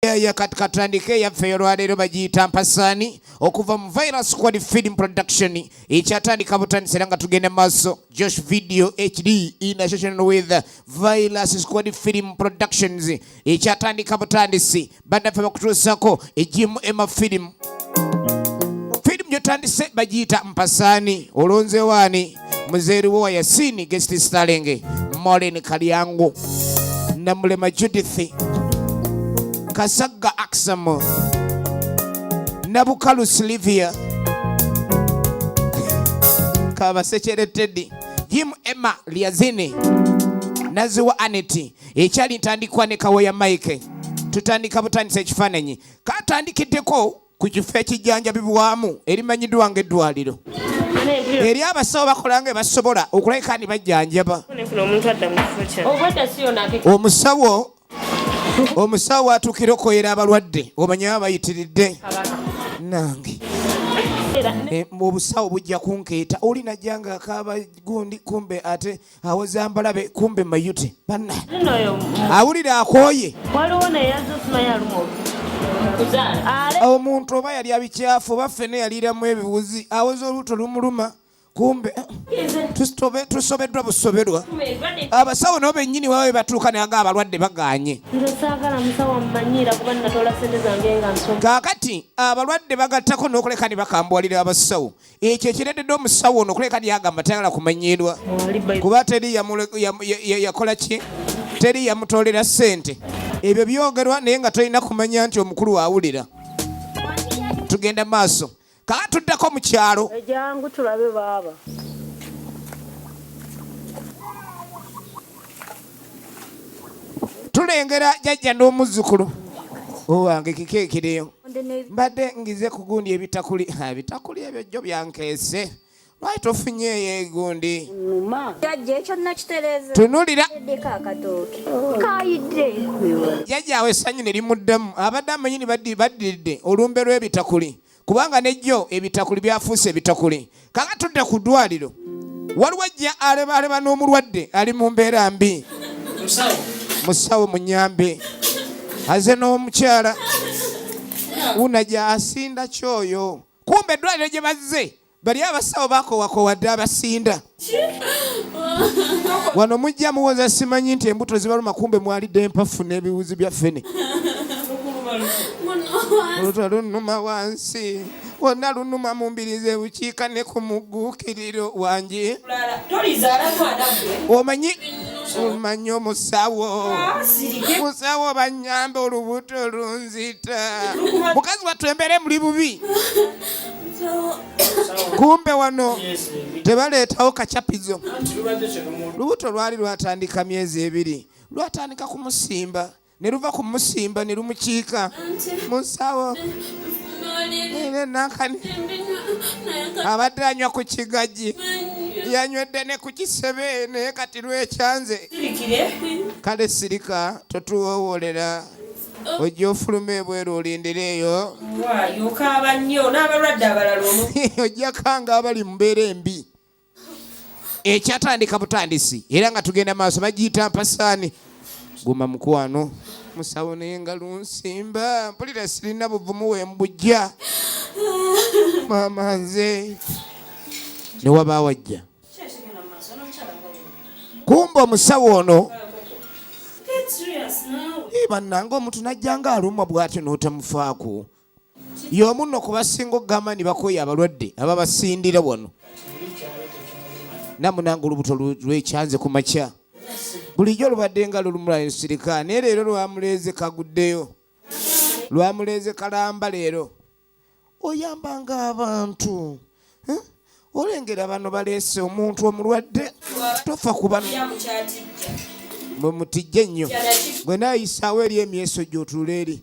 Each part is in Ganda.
ya katandike ya feyolwalero bagiyita mpasani okuva mu Virus Squad Film Production ekyatandika butandisira nga tugenda maaso Josh Video HD in association with Virus Squad Film Productions ekyatandika butandisi bannaffe bakutuusako EMMY film gyotandise bagiyita mpasani olonzewaani muzeeruwo wa Yasini guest starring Maureen Kalyango Namulema Judith Kasaga Aksamo Nabukalu Silvia Kabasechere Teddy EMMY Liazini Naziwa Aneti ekyali ntandikwa ne Kawoya Mike tutandika butandisa ekifaananyi katandikiddeko ku kifo ekijjanjabibwamu erimanyiddwa ng'eddwaliro eri abasawo bakola nga basobola okulabika ni bajjanjaba omusawo atuukira okoyera abalwadde omanya bayitiridde nange obusawo bujja kunkeeta oli najja nga akaaba gundi kumbe ate awoza mbalabe kumbe mayute banna awulira akooye omuntu oba yali abikyafu oba ffene yaliiramu ebiwuzi awoza olubuto lumuluma kumbe tusobeddwa busoberwa abasawo nabo bennyini wawe batuuka naga abalwadde baganye kaakati abalwadde bagattako n'okuleka ne bakambwalira abasawo ekyo ekireetedde omusawo ono okuleka lyagamba tayagala kumanyirwa kuba teri yakola ki teri yamutolera ssente ebyo byogerwa naye nga tolina kumanya nti omukulu waawulira tugenda maaso kaka tuddako mu kyalo ejangu tulabe baaba tulengera jjajja n'omuzzukulu owange kikeekireyo mbadde ngize ku gundi ebitakuli ebyo jjo byankeese lwaki tofunyeeyo egundi tunulira jjajjaawe essanyu ne limuddamu abadde amanyini baddiridde olumbe lw'ebitakuli kubanga nejjo ebitakuli byafuuse ebitakuli kaka tudde ku ddwaliro waliwo ajja alebaleba n'omulwadde ali mu mbeera mbi musawo munyambe aze n'omukyala unajja asinda kyoyo kumbe eddwaliro gye bazze bali abasawo bakowakowadde abasinda wano mujja muwoza simanyi nti embuto zibaluma kumbe mwalidde empafu n'ebiwuzi bya ffene oluto lunuma wansi wonna lunuma mu mbiri ze bukiika ne ku mugguukiriro wange omanyi omusawo banyambe olubuto lunzita mukazi wattu embeera muli bubi kumbe wano tebaleetawo kacapizo lubuto lwali lwatandika myezi 2 lwatandika kumusimba ne luva ku musimba ne lumukiika musawo nakani abadde anywa ku kigajji yanywedde ne ku kisebe naye kati lwekyanze kale sirika totuwoowolera ojja ofuluma ebweru olindireeyo yokaaba nnyo n'abalwadde abalala ojja kanga abali mu mbeera embi ekyatandika butandisi era nga tugenda maaso bagiyita mpasaani guma mukwano musawo naye nga lunsimba mpulira sirina buvumu wembujja maama nze ne waba wajja kumba omusawo ono bannanga omuntu najja nga alumwa bw'atyo n'otamufaako y'omu nno kubasinga okugamba ni bakoye abalwadde aba basindira wano namunanga olubuto lwekyanze ku makya bulijjo lubadde nga lulumula ensirika naye leero lwamuleeze kaguddeyo lwamuleeze kalamba leero oyambanga abantu olengera bano baleese omuntu omulwadde tofa ku bano mwe mutijje nnyo gwe naayisaawo eri emyeso gy'otuula eri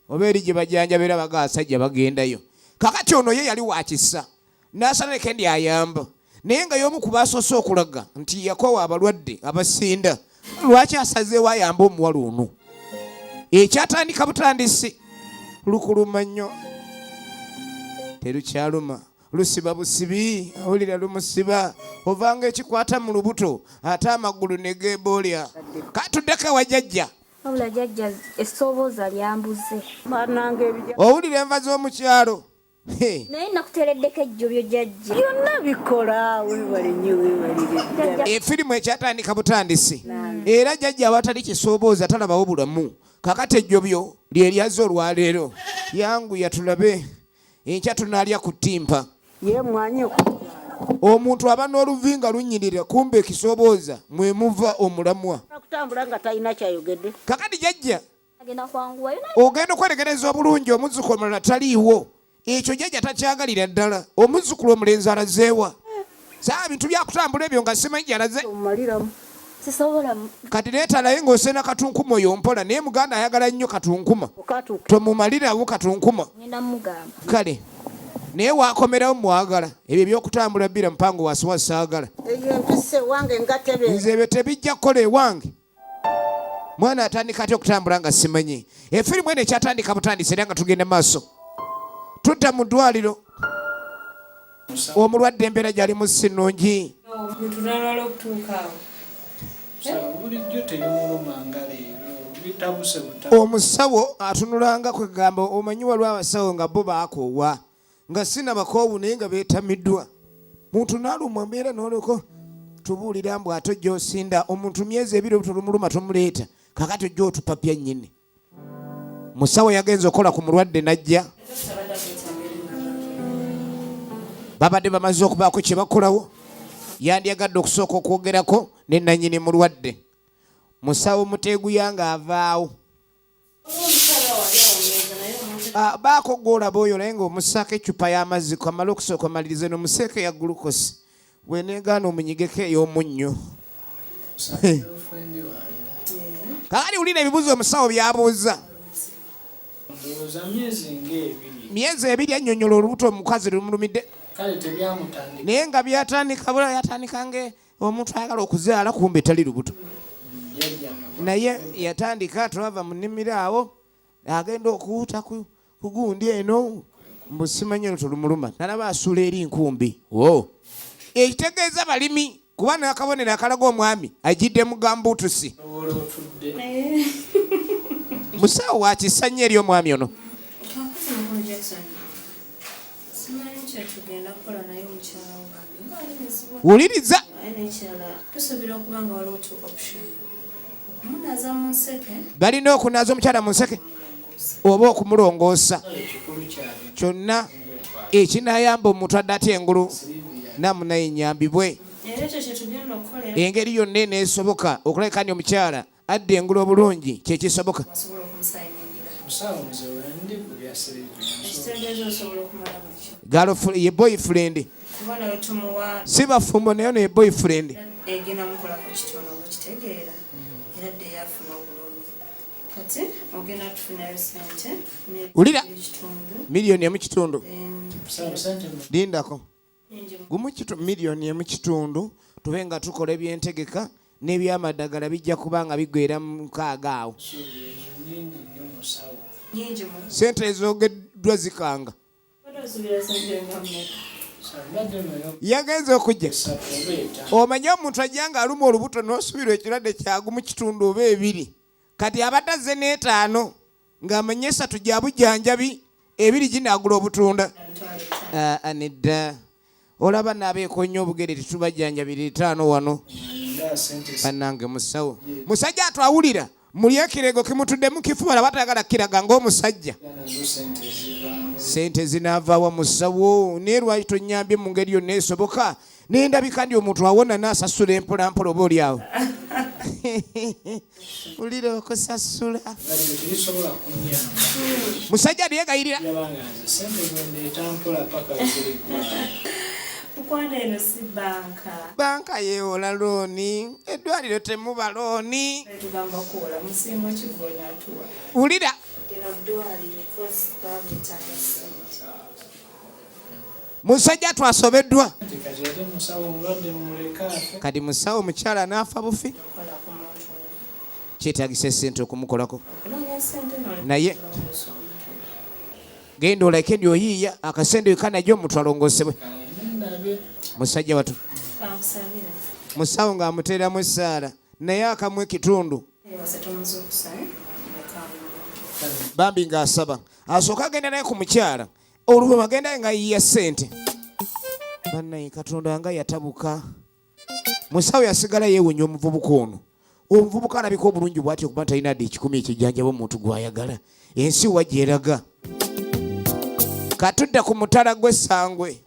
oba eri gye bajanjabera bagasajja bagendayo kakati ono ye yali wakisa n'asaleko ndi ayamba naye nga y'omu ku baasoose okulaga nti yakowa abalwadde abasinda lwaki asazeewo ayamba omuwala ono ekyatandika butandisi lukuluma nnyo terukyaluma lusiba busibi awulira lumusiba ovanga ekikwata mu lubuto ate amagulu ne geebolya katuddeko wajjajja wabula jjajja essoobooza lyambuze. Owulira enva z'omukyalo Naye nakuteereddeko ejjobyo jjajja. Byonna bikola weebale nnyo weebalire. Efirimu ekyatandika butandisi era jjajja awatali kisoobooza talabawo bulamu. Kakati ejjobyo lye lyaze olwaleero. Yanguya tulabe enkya tunaalya ku ttimpa. Ye mwanyi Omuntu aba n'oluvinga lunnyirira kumbe ekisoobooza mwe muva omulamwa. akutambula nga talina kyayogedde. Kakati jjajja Agenda kwanguwayo ogenda okweregereza obulungi omuzzukulu omulala taliiwo. Ekyo jjajja takyagalira ddala. Omuzzukulu omulenzi alazeewa. Saa bintu byakutambula ebyo nga simanyi alaze. Omaliramu. sisobola. Kati leetalayo ng'osena katunkuma oyo mpola naye Muganda ayagala nnyo katunkuma. Tomumalirawo katunkuma. Ngenda mugamba. Kale naye waakomerawo mwagala ebyo ebyokutambula bbira mupango wasiwa saagala. Eyo empise wange ngatebe. Nze ebyo tebijja kukola ewange. Mwana atandika atya okutambula nga simanyi. Efirimu eno ekyatandika butandisi era nga tugenda maaso. Tutta mu ddwaliro. Omulwadde embeera gyali mu si nnungi. Tunalwala okutuuka awo. Omusawo atunulanga kwegamba omanyi waliwo abasawo nga bo baakoowa nga sinabakoowu naye nga beetamiddwa. Muntu n'alumwa mbeera n'oleko tubuulira mbu ate ojja osinda omuntu myezi ebiri tulumuluma tumuleeta kakati ojja otupapya nnyini. Musawo yagenze okukola ku mulwadde najja. Babadde bamaze okubaako kye bakolawo. Yandyagadde okusooka okwogerako ne nannyini mulwadde. Musawo muteeguyanga avaawo. Baako gw'olaba oyo naye ng'omusaako eccupa y'amazzi kamala okusooka omalirize n'omuseeko ya gulukosi. Weneegaana omunyigeko ey'omunnyo. Kaali wulira ebibuuzo omusawo by'abuuza. Myezi ebiri annyonnyola olubuto omukazi lumulumidde. Naye nga byatandika bula yatandika omuntu ayagala okuzaala kumbe tali lubuto. Naye yatandika twava mu nnimiro awo agenda okuwuta ku gundi eno mbu simanyi eno tulumuluma nalaba asula eri nkumbi. Ekitegeeza balimi kuba n'akabonero akalaga omwami ajidde mu gambuutusi. Musawo wakisanya eri omwami ono. Wuliriza. Balina okunaaza omukyala mu nseke oba okumulongoosa. Kyonna ekinaayamba omuntu adde ate engulu namunaye nyambibwe. Engeri yonna eneesoboka okulabika ni omukyala adde engulu obulungi kyekisoboka. Ye boyfriend. Si bafumbo naye ono ye boyfriend. Ulira miliyoni emu kitundu. Lindako. Gumu miliyoni emu kitundu tube nga tukola ebyentegeka n'ebyamadagala bijja kuba nga bigwera mu nkaaga awo. Sente ezoogeddwa zikanga. Yagenze okujja. Omanye omuntu ajja nga aluma olubuto n'osubirwa ekirwadde kyagumu kitundu oba ebiri. Kati abadde azze n'etaano ng'amanye esatu gya bujjanjabi ebiri ginaagula obutunda. Nedda. Olaba n'abeeko nnyo obugere tetubajjanjabira etaano wano. Bannange musawo. Musajja atwawulira. Muli ekirego kimutuddemu kifuba batayagala kiraga ng'omusajja. Sente zinaavaawa musawo naye lwaki tonnyambye mu ngeri yonna esoboka n'endabika ndi omuntu awona n'asasula empolampola oba oli awo. Ulira okusasula. Musajja lyegayirira. Banka yeewola looni eddwaliro temuba looni. Ulira. Musajja twasobeddwa. Kati musawo mukyala n'afa bufi. Kyetaagisa essente okumukolako. Naye genda olake ndi oyiiya akasente kanajja omuntu alongoosebwe. Musajja watu. Musawo ng'amuteeramu essaala naye akamu ekitundu. bambi ng'asaba asooka agenda naye ku mukyala oluvannyuma agenda nga yiya ssente bannaye katonda nga yatabuka musawo yasigala yeewunya omuvubuka ono omuvubuka alabika obulungi bw'ati okuba talina dde ekikumi ekijjanjaba omuntu gw'ayagala ensi wa gyeraga katudde ku mutala gw'essangwe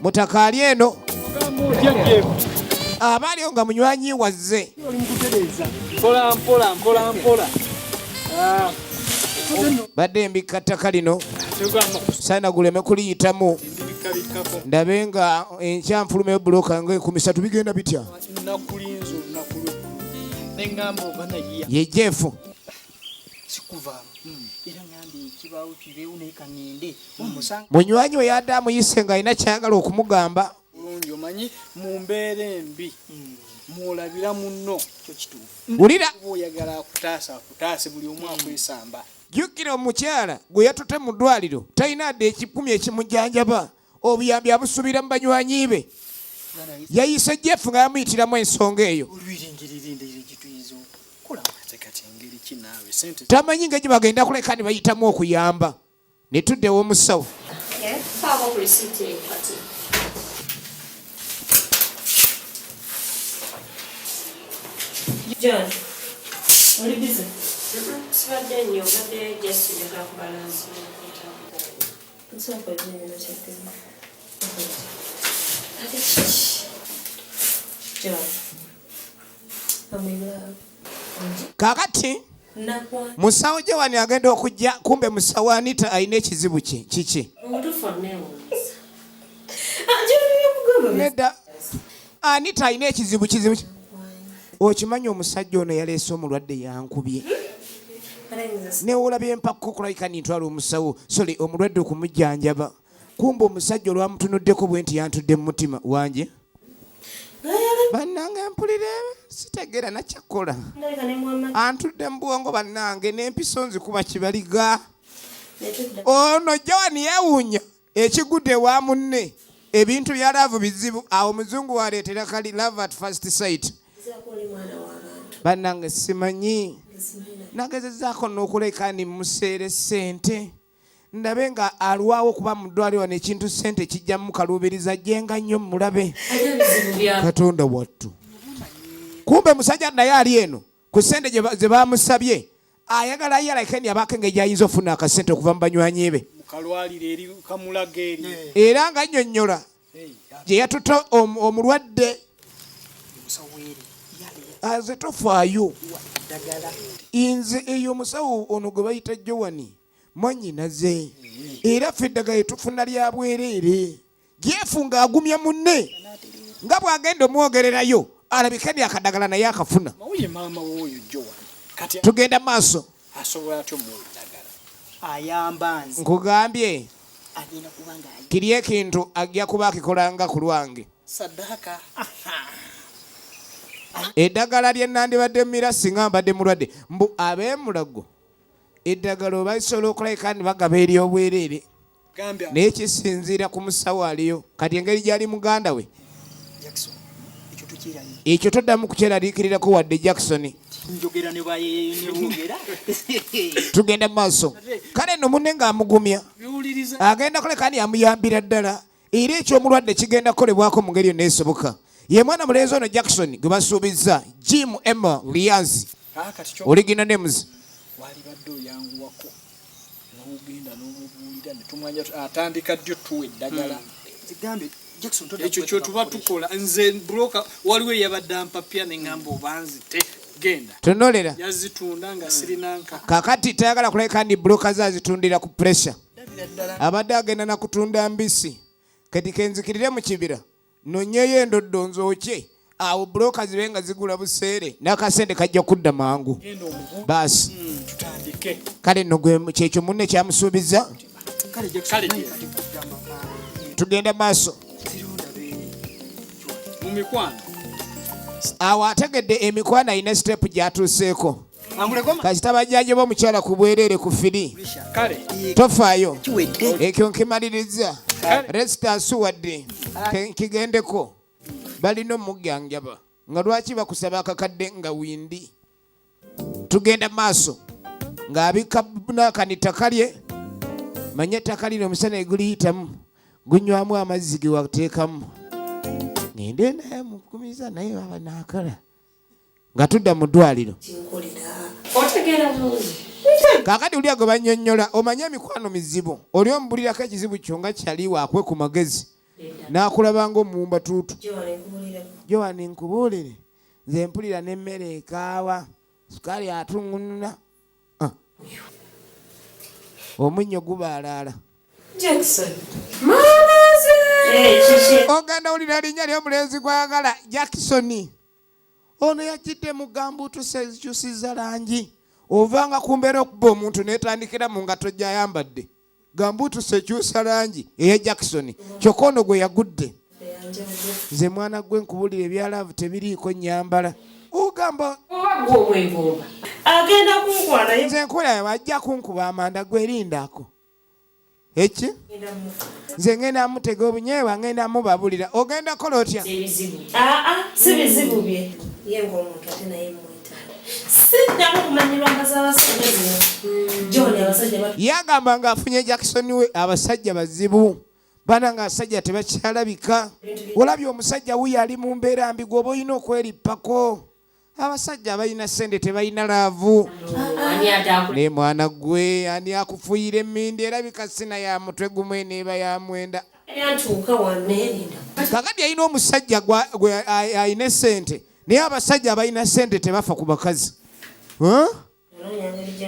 mutakaali eno abaaliyo nga munywanyi wazze badde embikka ttaka lino saana guleme kuliyitamu ndabe nga enkyanfuluma ebuloka nga 13 bigenda bitya ye jeefu munywanyi we yadde amuyise ng'alina kyayagala okumugamba omanyi mu mbeera embi muolabira munno kyo kituufu wulira oyagala akutaase buli omu akwesamba jjukira omukyala gwe yatutte mu ddwaliro talina dde ekikumi ekimujjanjaba obuyambi abusubira mu banywanyi be yayise jeefu nga yamuyitiramu ensonga eyo tamanyi nga gye bagenda kuleka ne bayitamu okuyamba ne tuddewo omusawo John, oli busy? Sibadde nnyo obadde just njagala kubalansi nsooka ojjengera kyaddemu ate kiki John I'm in love. Kakati musawo gye wani agenda okujja kumbe musawo Anita alina ekizibu kye kiki nedda Anita alina ekizibu okimanyi omusajja ono yaleese omulwadde yankubye newoolabye empako okulabika nintwala omusawo sole omulwadde okumujjanjaba kumbe omusajja olwamutunuddeko bwe nti yantudde mu mutima wange bannange mpulire sitegeera nakyakola antudde mu bwongo bannange n'empiso nzikuba kibaliga ono jawani yeewuunya ekigudde wa munne ebintu bya laavu bizibu awo omuzungu waleetera kali love at first sight bannange simanyi nagezezaako n'okuleka ni museere ssente ndabe nga alwawo kuba mu ddwaliro wano ekintu ssente kijja mukaluubiriza jenga nnyo mulabe katonda wattu kumbe musajja naye ali eno ku ssente ze bamusabye ayagala yalakeni abaako engeri gy'ayinza ofuna akasente okuva mu banywanyi be era nga nnyonnyola gye yatutte omulwadde aze tofaayo nze eyo omusawo ono gwe bayita Jowani mwanyinaze era ffe eddagala etufuna lya bwereere gyefunga agumya munne nga bw'agenda omwogererayo alabika ni akadagala naye akafuna tugenda maaso nkugambye kiri ekintu ajja kuba akikolanga ku lwange eddagala lye nandibadde mira singa mbadde mulwadde mbu ab'emulago eddagala oba lisobola okulabika ni bagaba ery'obwereere naye kisinziira ku musawo aliyo kati engeri gy'ali muganda we ekyo toddamu kukyeraliikirirako wadde Jackson tugenda mu maaso kale nno munne ng'amugumya agenda kuleka ni amuyambira ddala era ekyomulwadde kigenda kukolebwako mu ngeri yonna esoboka ye mwana mulenzi ono Jackson gwe basuubizza Jim Emma Lianzi original names walibadde oyanguwako n'ogenda n'omubuulira ne tumanya atandika ddyo tuwa eddagala ekyo kyotuba tukola nze broka waliwo eyabadde ampapya neŋŋamba oba nzite genda tonolera yazitunda nga sirinanka kakati tayagala kuleka ndi broka zazitundira ku pressure abadde agenda nakutunda mbisi kati kenzikirire mu kibira nonyeyo endoddo nzokye awo broka zibe nga zigula buseere n'akasente kajja kudda mangu baasi kale nno gwe kyekyo munne kyamusuubiza tugenda maaso mu mikwano awo ategedde emikwano alina sitepu gy'atuuseeko kasita bajjanjaba omukyala ku bwereere ku firi tofaayo ekyo nkimaliriza resita asuwadde kigendeko balina omugyanjaba nga lwaki bakusaba akakadde nga windi tugenda maaso ng'abika n'akanita kalye manya ettaka lino omusana eguliyitamu gunywamu amazzi ge wateekamu ngende naye mukumiza naye baba naakala nga tudda mu ddwaliro kaakati oli ago bannyonnyola omanye emikwano mizibu oli omubulirako ekizibu kyo nga kyaliwo akwe ku magezi n'akulaba ng'omuwumba tuutu Joani nkubuulire nze mpulira n'emmere ekaawa sukaali atuŋŋununa omunnyo gubaalaala ogenda wulira linnya ly'omulenzi gwagala Jackson ono yajjidde mu gambuutu sezikyusiza langi ovanga kumbeera okuba omuntu n'etandikira mu ngato gy'ayambadde gambuutu sekyusa langi eya Jackson kyokka ono gwe yagudde nze mwana gwe nkubulira ebyalaavu tebiriiko nyambala ogamba agenda kunkwana nze nkola wajja kunkuba amanda gwerindako eki nze ngenda amutega obunyeewa ngenda mubabulira ogenda kola otya si bizibu bye ye ng'omuntu ate naye mwetaaga siddamu kumanyirwa ngazabasajja John abasajja yagamba ng'afunye Jackson we abasajja bazibu bana ng'abasajja tebakyalabika olabye omusajja wuyo ali mu mbeera mbi gwe oba olina okwerippako abasajja abalina ssente tebalina laavu naye mwana gwe ani akufuyira emmindi erabika sina ya mutwe gumu eneeba ya mwenda kakati alina omusajja gwe alina essente naye abasajja abalina ssente tebafa ku bakazi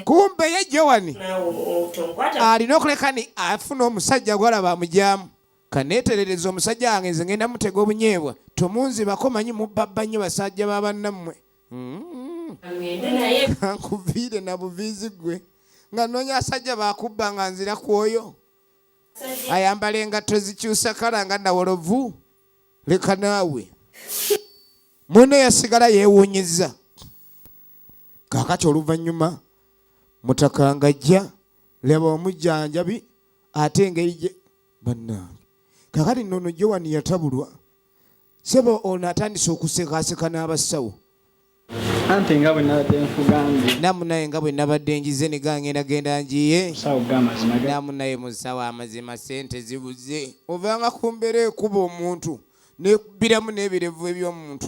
kumbe ye Joani alina okuleka ni afuna omusajja gwalaba amujyamu kaneeterereza omusajja wange nze ngenda mutega obunyeebwa tomunzibako manyi mubbabba nnyo basajja babannammwe nkuviire na buviizi gwe nga noonya asajja bakubba nga nzira kwoyo ayambala engatto zikyusa kala nga nawolovu leka naawe muno yasigala yeewuunyiza kaakati oluvannyuma mutakangajja leba omujjanjabi ate engeri gye bannange kaakati nnono Joani yatabulwa sebo ono atandise okusekaseka n'abasawo anti nga bwe nabadde nkugambye namunaye nga bwe nabadde njize ne genda njiye sawo gamazima namunaye musawo amazima sente zibuze ovanga kumbeera ekuba omuntu nekubbiramu n'ebirevu eby'omuntu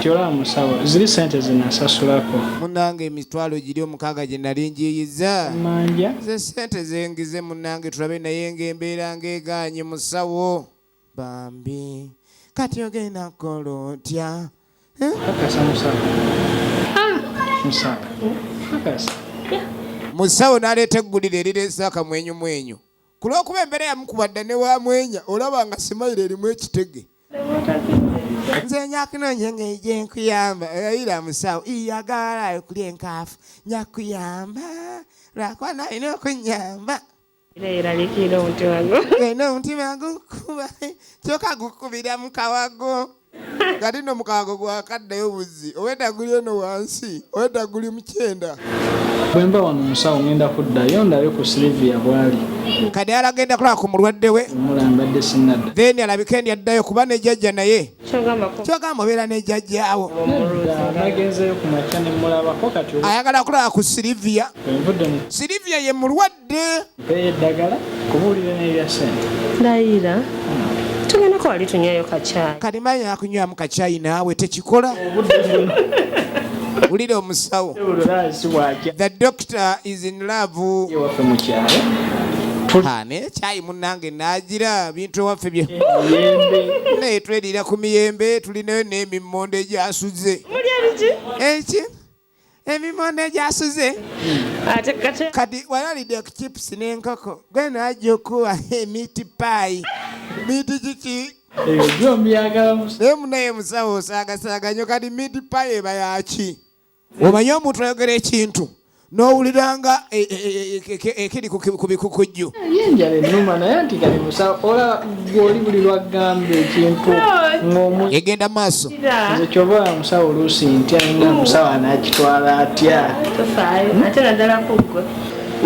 tyola musawo ziri sente zinasasulako munange emitwalo giri 6 gye nali njiyiza manja ze sente zengize munange tulabe naye ng'embeera ng'eganye musawo bambi kati ogenda kukola otya kakasa musawo musawo kakasa musawo n'aleeta eggulire erireese akamwenyumwenyu ku lw'okuba embeera yamukubadda ne wamwenya olaba nga simayiro erimu ekitege nze nyakunoonya engeri gye nkuyamba oyayira musawo iyagala okulya enkaafu nyakuyamba lwakuba nalina okunyamba eralikira omutima gwo ena omutima gukuba kyokka gukubira mu kawago kati no mu kawago gwakaddayo buzzi owedda guli eno wansi owedda guli mukyenda bwe mba wano musawo ngenda kuddayo ndabe ku Silivia bwali kati alagenda kulaba ku mulwadde we mulambadde sinadda then alabika endi addayo kuba nejjajja naye kyogambako kyogamba obeera nejjajjaawo nagenzeyo ku makya ne mulabako kati ayagala kulaba ku Silivia envudde mu Silivia ye mulwadde mpeeyo eddagala kubuulire n'ebya ssente ndayira tugenda ko wali tunywayo kacaayi kati manya akunywamu kacaayi naawe tekikola wulira omusawo olulaasi bwakya the doctor is in love ewaffe mu kyalo naye caayi munnange naagira bintu ewaffe bye miyembe naye tweriira ku miyembe tulinayo n'emimmonde egyasuze eki emimmonde egyasuze ate kate kati walalidde ku chips n'enkoko gwe naajja okuwa emiti paayi miti kiki eyo gyo mbyagala musawo naye munaye musawo osaagasaaganya kati miti paayi eba yaki omanye omuntu ayogera ekintu n'owuliranga ekiri ku bikukujju yenjala ennuma naye nti kali musawo olaba gwoli buli lwagamba ekintu ng'omu egenda maaso nze kyoba musawo oluusi ntya nga musawo anaakitwala atya tofaayo ate naddala kuggwe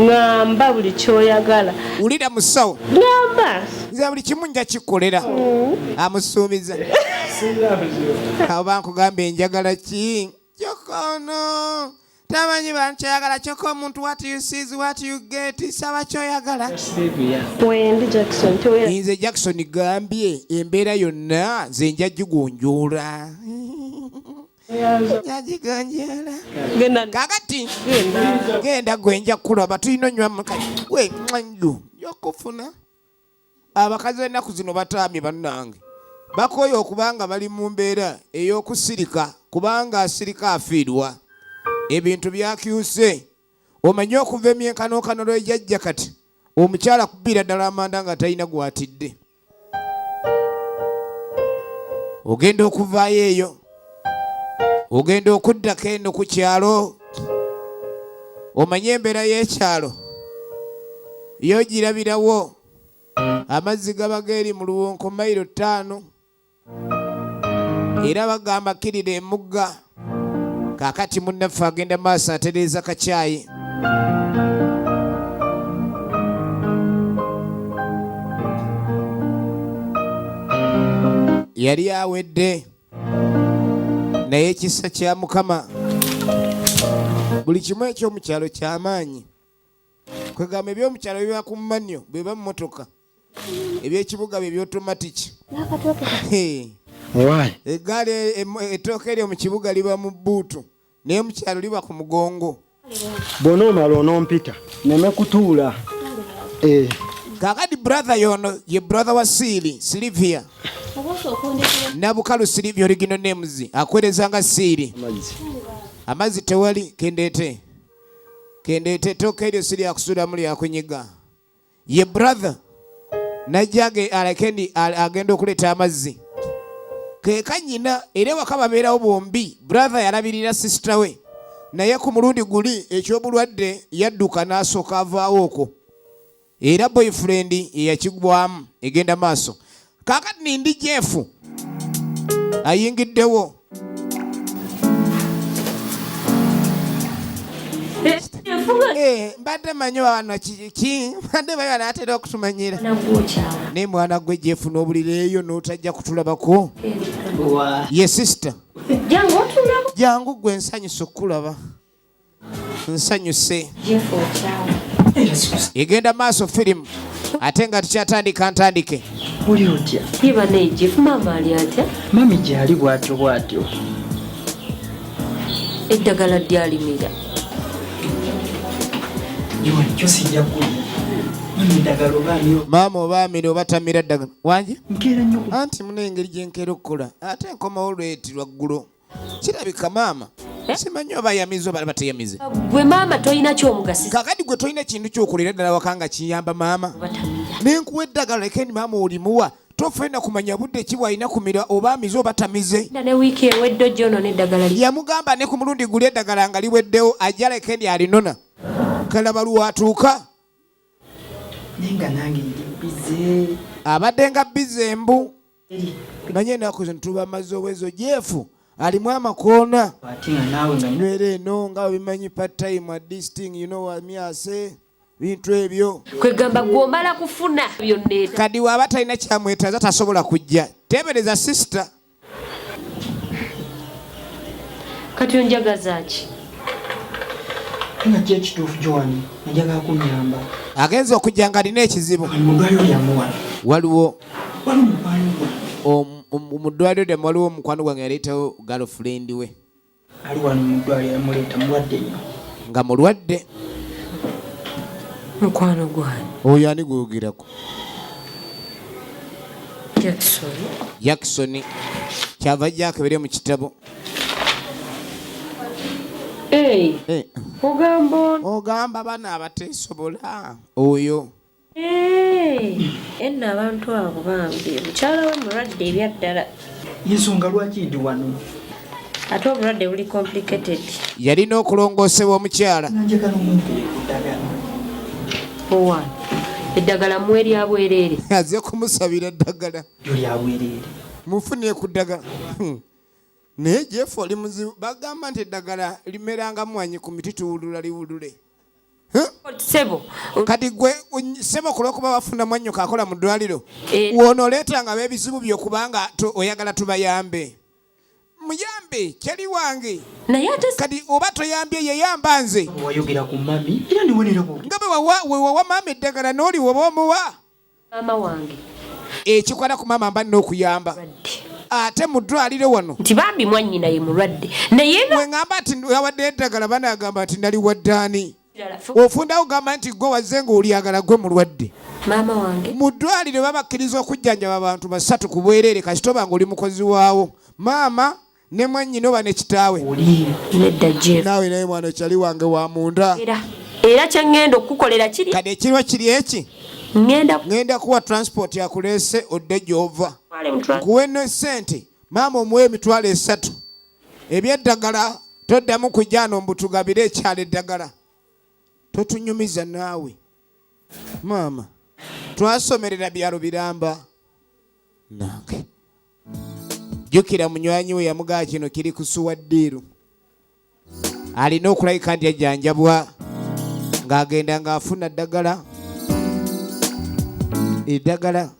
ngamba buli kyoyagala wulira musawo ngamba nze buli kimu nja kikolera amusuubiza singa buzibu awo bankugamba enjagala ki kyokka ono tamanyi bankyayagala kyokka omuntu what you see is what you get. Saba kyoyagala. Wendi Jackson toya. Nze Jackson gambye embeera yonna nze nja gigonjoola. Yagigonjoola. Kakati genda gwe nja kulaba tulina onywa we mwanju yokufuna. Abakazi ennaku zino bataamye bannange. Bakoye okubanga bali mu mbeera ey'okusirika kubanga asirika afiirwa. Ebintu byakyuse. Omanye okuva emyenkanonkano lw'ejjajja kati omukyala kubbira ddala amanda nga talina gwatidde. Ogenda okuvaayo eyo. Ogenda okuddako eno ku kyalo. Omanye embeera y'ekyalo y'ogirabirawo. Amazzi gaba geeri mu luwonko mayiro 5. Era bagamba kirira emugga. Kakati munnaffe agenda maaso atereeza kacyayi. Yali awedde naye ekisa kya Mukama. Buli kimu eky'omukyalo ky'amaanyi. Kwegamba eby'omukyalo biba ku mmanyo biba mu mmotoka. Ebyekibuga bye by'otomatiki. Eggaali ettooka eryo mu kibuga liba mu bbuutu naye mu kyalo liba ku mugongo. Bw'onoomala onompita neme kutuula. Kakati brother yono ye brother wa Siiri Silivia. Nabukalu Silivia original names akwerezanga Siiri. Amazzi tewali kendeete. Kendeete ettooka eryo Siiri akusula muli akunyiga. Ye brother najjage alakendi agenda okuleeta amazzi. Keka nnyina era waka babeerawo bombi. Brother yalabirira sister we naye ku mulundi guli eky'obulwadde yadduka n'asooka avaawo okwo. Era boyfriend yakigwamu egenda maaso. Kakati nindi Jeff ayingiddewo. Mbadde manyi wano ki mbadde bayo anaatera okutumanyira. Naye mwana gwe Jeff n'obulireeyo n'otajja kutulabako. Ye sister. Jangu gwe nsanyuse okulaba. Nsanyuse. Egenda maaso firimu ate nga tukyatandika ntandike. Oli otya? Yiba ne Jeff mama ali atya? Mami gyali bw'atyo. Eddagala lyalimira. Kyo sijja kulya. Mami eddagala obaamira. Maama obaamira oba tamira ddagala. Wanje? Nkeera nnyo. Anti muna engeri gye nkeera okukola. Ate nkomawo lwetirwa ggulo. Kirabika maama. Simanyi oba yamize oba bateyamize. Gwe maama toyina ky'omugasisa. Kakati gwe toyina kintu ky'okolera ddala waka nga kiyamba maama. Nenkuwa eddagala lekendi maama olimuwa. Tofenda kumanya budde ki bw'alina kumira oba amize oba tamize. Ne wiiki ewedde ojja n'eddagala lye. Yamugamba ne ku mulundi guli eddagala nga liweddewo ajja lekendi alinona. Kalaba luwatuuka. Nenga nange ndi bize. Abadde nga bize embu. Nanye ennaku zino tuba amazzi obwezo Jeefu. Alimu amakoona. Nywera eno nga bimanyi part time at this thing you know what me I say. Bintu ebyo. Kwegamba gw'omala kufuna byonna. Kadi waba talina kyamwetaaza tasobola kujja. Teebereza sister. Kati onjagaza ki? Nga ki ekituufu Joani njagala kunyamba. Agenza okujja nga alina ekizibu. Mudwaliro lyamuwala. Waliwo. Mukwano mu ddwaliro lyamu waliwo omukwano gwange yaleetawo girlfriend we. Ali wano mu ddwaliro yamuleeta mulwadde nnyo. Nga mulwadde. Mukwano gwange. Oyo ani gwogerako? Jackson. Kyava gyakebere mu kitabo. Ogamba bana abateesobola oyo. Enna abantu abo bambi mukyala we mulwadde ebyaddala. Ensonga lwaki ndi wano? Ate obulwadde buli complicated. Yalina okulongoosebwa omukyala. Njagala omuntu eddagala. Owa eddagala mmwe erya bwereere. Aze kumusabira eddagala. Lya bwereere. Mufunire ku ddagala. Naye Jeff oli muzibu. Bagamba nti eddagala limeranga mwanyi ku miti tuwulula liwulule. Sebo. Kati gwe sebo kulwokuba bafuna mwanyo kakola mu ddwaliro. Woonoleetanga b'ebizibu by'okubanga oyagala tubayambe. Muyambe yambe kyali wange naye ate kati oba toyambye yeyamba nze wayogera ku mami era niwenerako nga bwe wawa maama eddagala n'oli woba omuwa maama wange ekikwata ku maama mba nina okuyamba ate mu ddwaliro wano nti bambi mwannyina ye mulwadde naye bwe ŋŋamba nti yawaddeyo eddagala banaagamba nti nali waddaani ofundawo gamba nti gwe wazze ng'olyagala gwe mulwadde maama wange mu ddwaliro babakkiriza okujjanjaba abantu 3 ku bwereere kasitoba ng'oli mukozi waawo maama ne mwannyina oba ne kitaawe nedda Jeff naawe naye mwana kyali wange wa munda era kyeŋŋenda okukolera kiri kati ekiriwo kiri eki ŋŋenda kuwa transport yakuleese odde gy'ova kuwe ne ssente maama omuwa emitwalo 3 ebyeddagala toddamu kujjaano mbutugabire ekyalo eddagala totunyumiza naawe maama twasomerera byalo biramba nange jjukira munywanyi we yamugaa kino kiri kusuwa ddiiru alina okulabika nti ajjanjabwa ng'agenda ng'afuna ddagala eddagala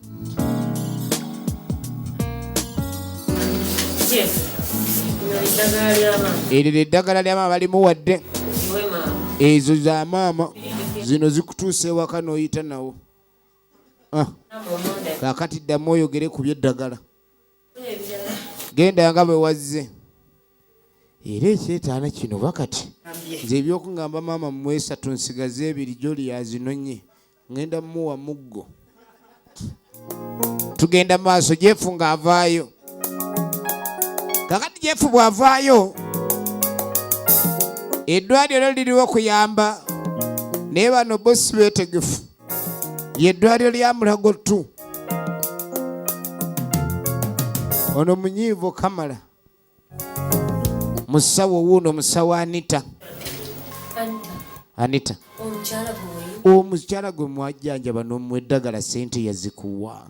eryo eddagala ly'amaama balimuwadde ezo za maama zino zikutuusa ewaka n'oyita nawo kaakati ddamu oyogere ku by'eddagala genda nga bwe wazze era ekyetaana kino bakati nze ebyokuŋŋamba maama mmwe 3 nsigaze 2 gy'oli yazinonye ŋŋenda mmuwa muggo tugenda maaso Jeefu ng'avaayo kakati Jeefu bw'avaayo eddwaliro liriwo okuyamba naye bano bosi beetegefu yeddwaliro lya Mulago 2 ono munyiivu Kamala musawo wuuno musawo Anita omukyala gwe mwajjanjaba n'omuwa eddagala ssente yazikuwa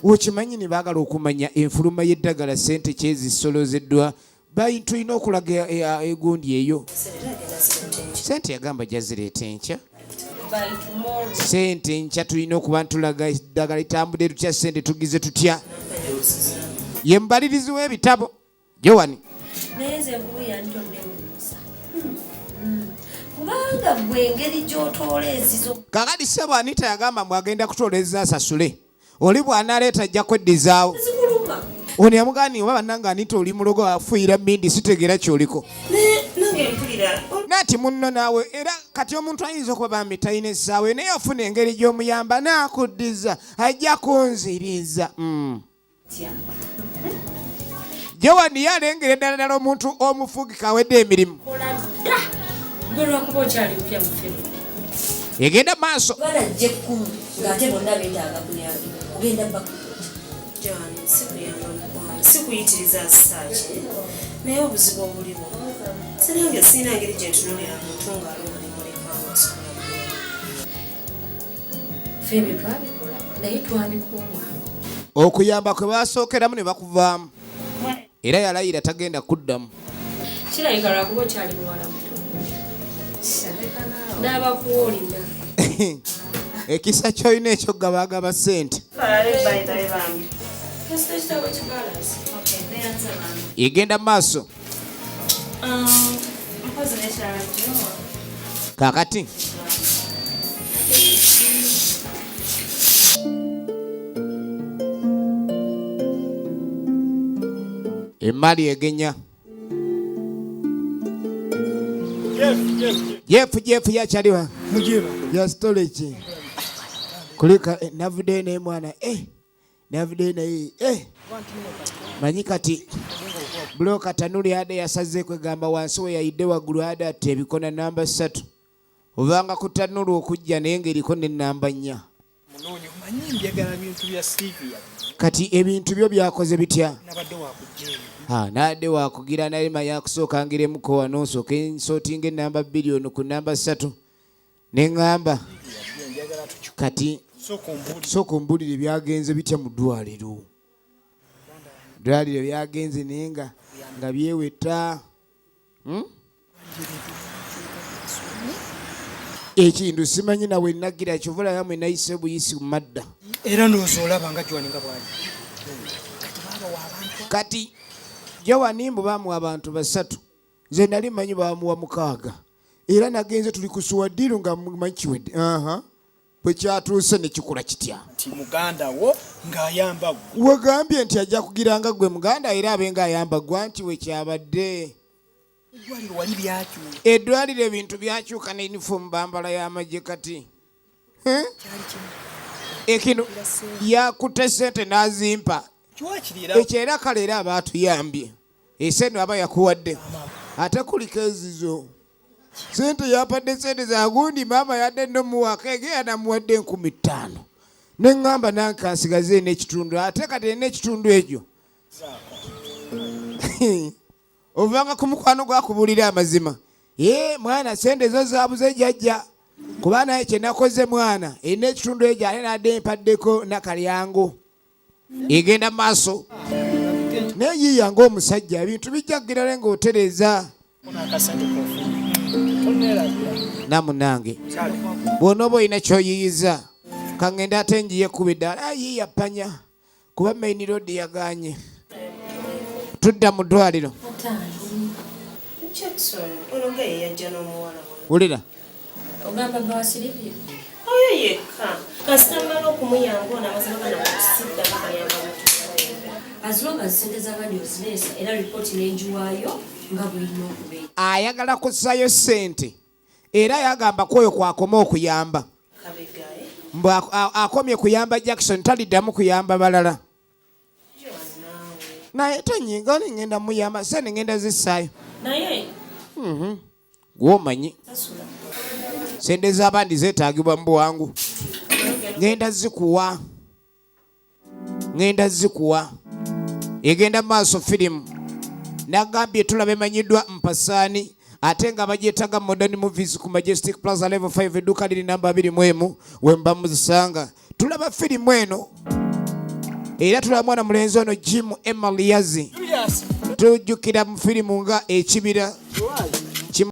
okimanyi ne baagala okumanya enfuluma y'eddagala ssente kyezisolozeddwa tulina okulaga egundi eyo ssente yagamba jazireeta enkya ssente nkya tulina okuba ntulaga eddagala litambudde tutya ssente tugize tutya ye mubalirizi w'ebitabo Joani kubanga gwe engeri gy'otoola ezizo kakati ssebo Anita yagamba mwagenda kutooleza asasule oli bw'anaaleeta ajja kweddizaawo ono yamugaani oba bannanga Anita oli mulogo afuuyira mmindi sitegeera kyoliko nati munno naawe era kati omuntu ayinza okuba bambi talina essaawa naye ofuna engeri gy'omuyamba naakuddiza ajja kunziriza Joani yalengera eddala ddala omuntu omufugika awedde emirimu egenda maaso sikuyitiriza saaki naye obuzibu obuliwo sinange sirina ngeri gye ntunulira muntu ng'alonimulekanga ffe ebyo twabikola naye twabikuuma okuyamba kwe baasookeramu ne bakuvaamu era yalayira tagenda kuddamu kirabika lwakuba okyali muwala muto n'abakuwa olina ekisa kyolina ekyo gabagaba ssente egenda maaso kakati emali egenya Jeff yakyaliwa ya storage kulika navudde naye mwana navudde naye manyi kati buloka tanuli ade yasaze kwegamba wansi we yayidde waggulu ade ate ebikona namba 3 ovanga ku tanuli okujja naye ng'eriko ne namba 4 kati ebintu byo byakoze bitya naadde wakugira nalima yakusookangiremu wano nsooke nsootinga enamba 2 ono ku namba 3 neŋŋamba kati sooka ombulire byagenze bitya mu ddwaliro byagenze naye nga byeweta ekintu simanyi nawe nagira kyovula yamwe nayise buyisi mu madda era nozoolaba nga Joani nga bwali kati Jawanimbo bamuwa abantu 3 nze nali manyi bamuwa 6 era nagenze tuli kusuwa ddiru nga manchiwedde bwe kyatuuse ne kikula kitya nti muganda wo ng'ayamba wegambye nti ajja kugiranga gwe muganda era abenga ayamba gwa nti wekyabadde eddwaliro wali byakyuka eddwaliro ebintu byakyuka ne yunifoomu bambala y'amagye kati ekino yakutte ssente n'azimpa ekyo era kale era aba atuyambye esente aba yakuwadde ate kuliko ezizo sente yapadde sente za gundi maama yadde nomuwaka egeya namuwadde 15,000 neŋŋamba nankansigaze n'ekitundu ate kati n'ekitundu ekyo ovanga ku mukwano gwakubulira amazima mwana sente zo zabuze jjajja kuba naye kye nakoze mwana n'ekitundu ekyo ate nadde empaddeko nakalyango egenda maaso neyiiya ng'omusajja ebintu bijja kugirale ng'otereza namunange bw'onooba olina kyoyiyiza kaŋŋenda ate njiye kuba eddala ayiiya panya kuba main road yaganye tudda mu ddwaliro wulira ogamba bawasiribye oyo yekka kasitamala okumuyamba onamazima nakusidda bakayamba as long as sente z'abandi ozireesa era ripooti n'enjiwaayo nga bwirina okubeera ayagala kussayo ssente era yagamba kwoyo kwakoma okuyamba mbu akomye kuyamba Jackson taliddamu kuyamba balala naye tonyinga ngenda muyamba sente ngenda zissaayo naye gwomanyi sente z'abandi zeetaagibwa mu buwangu ngenda zikuwa egenda maaso firimu nagambye tulaba emanyiddwa mpasaani ate nga bagyetaga modern movies ku Majestic Plaza level 5 edduuka liri namba 21 wemba muzisanga tulaba firimu eno era tulaba mwana mulenzi ono Jim Emaliazi tujjukira mu firimu nga ekibira